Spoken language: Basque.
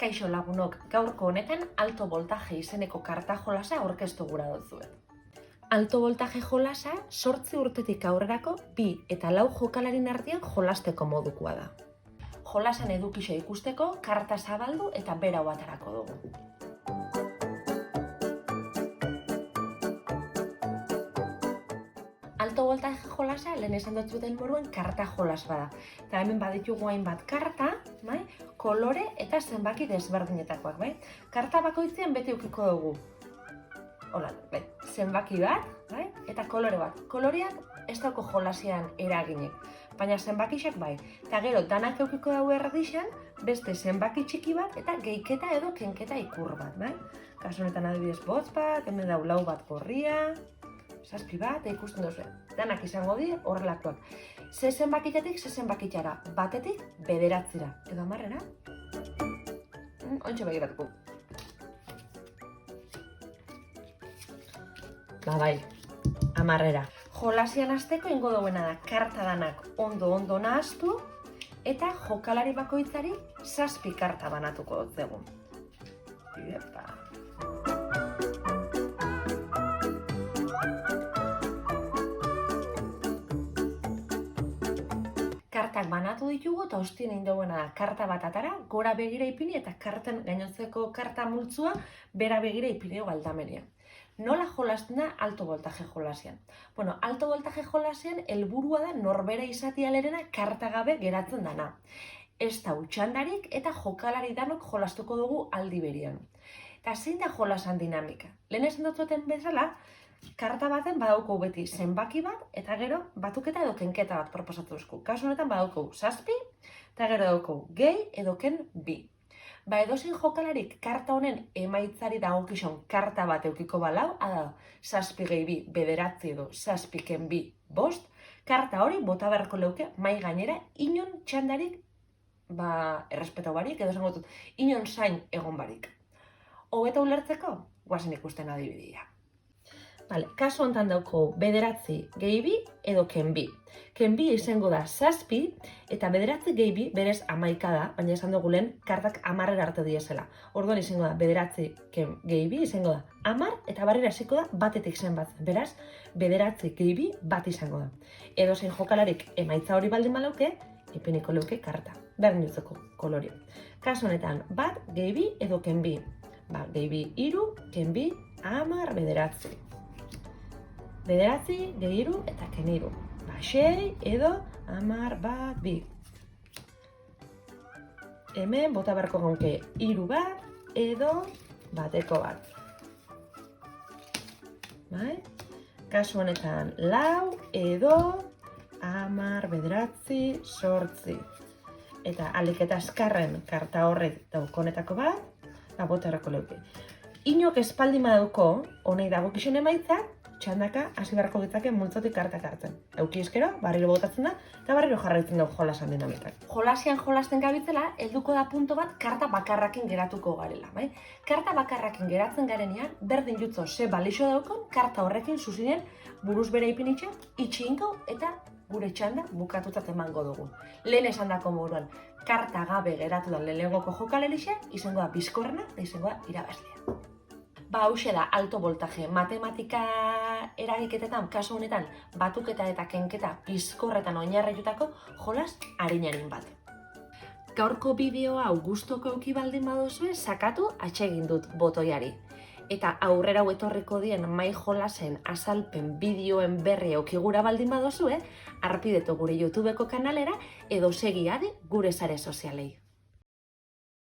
Kaixo lagunok, gaurko honetan alto voltaje izeneko karta jolasa aurkeztu gura duzue. Alto voltaje jolasa 8 urtetik aurrerako 2 eta 4 jokalarin artean jolasteko modukoa da. Jolasan edukixa ikusteko karta zabaldu eta bera batarako dugu. Alto voltaje jolasa lehen esan dut zuten moduan karta jolas bada. Eta hemen baditugu hainbat karta, bai? Kolore eta zenbaki desberdinetakoak, bai? Karta bakoitzean beti ukiko dugu. Hola, bai, zenbaki bat, bai? Eta kolore bat. Koloreak ez dauko jolasian eraginik, baina zenbakixak bai. Eta gero danak eukiko dugu erdixan, beste zenbaki txiki bat eta gehiketa edo kenketa ikur bat, bai? Kasu honetan adibidez botz bat, hemen dau lau bat gorria, 7 bat, ikusten duzu. Danak izango dira horrelakoak. Ze zenbakitatik, ze zenbakitara, batetik 9ra, edo 10ra. Ontxe begiratuko. Bai, 10ra. Jolasian hasteko ingo duena da, karta danak ondo nahaztu, eta jokalari bakoitzari 7 karta banatuko dut dugu. Iepa. Kartak banatu ditugu eta ostien egin duena da karta bat atara, gora begira ipini eta karten gainontzeko karta multzua bera begira ipini aldamenean. Nola jolasten da alto voltaje jolasian? Bueno, alto voltaje jolasian helburua da norbera izatea lerena karta gabe geratzen dana. Ez da utxandarik eta jokalari danok jolastuko dugu aldi berian. Eta zein da jolasan dinamika? Lehen esan dut bezala, karta baten badauko beti zenbaki bat eta gero batuketa edo kenketa bat proposatu duzku. Kasu honetan badauko 7 eta gero dauko gehi edo ken 2. Ba edozein jokalarik karta honen emaitzari dagokizon karta bat eukiko balau, ada 7 gehi 2 9 edo 7 ken 2 5, karta hori bota beharko leuke mai gainera inon txandarik errespetau barik edo esango dut inon zain egon barik. Hobeto ulertzeko, guazen ikusten adibidea. Vale, kasu honetan dauko 9 gehi 2 edo ken 2. Ken 2 izango da 7 eta 9 gehi 2 berez 11 da, baina esan dugu lehen kartak 10ra arte diesela. Orduan izango da 9 ken gehi 2 izango da 10 eta barrera hasiko da batetik zenbatzen. Beraz, 9 gehi 2 bat izango da. Edozein jokalarik emaitza hori baldin balauke, ipiniko leuke karta. Berdin dutzeko kolorea. Kasu honetan bat gehi 2 edo ken 2. Ba, gehi 2 3, ken 2 10 9. 9 gehi 3 eta ken 3. Ba, 6 edo 10 bat 2. Hemen bota beharko gonke 3 bat edo bateko bat. Bai? Kasu honetan 4 edo 10 9 8. Eta alik eta azkarren karta horrek daukonetako bat, bota beharko leuke. Inok espaldin badauko, honei dagokizun emaitzak, txandaka hasi beharko ditzake multzotik kartak hartzen. Euki eskero, barriro botatzen da, eta barriro jarraitzen dugu jolasan dinamikak. Jolasian jolasten gabitzela, helduko da punto bat karta bakarrakin geratuko garela. Bai? Karta bakarrakin geratzen garenean, berdin jutzo ze balixo daukon, karta horrekin zuzinen buruz bere ipinitxa, itxinko eta gure txanda bukatutat emango dugu. Lehen esan dako moduan, karta gabe geratu da lehenengoko jokalerixa, izango da bizkorrena eta izango da irabazlea. Ba, hauxe da alto voltaje matematika eragiketetan, kasu honetan, batuketa eta kenketa bizkorretan oinarritutako jolas arinarin bat. Gaurko bideo hau gustoko euki baldin baduzue, sakatu atsegin dut botoiari. Eta aurrera etorriko dien mai jolasen azalpen bideoen berri eukigura baldin baduzue, arpidetu gure YouTubeko kanalera edo segi adi gure sare sozialei.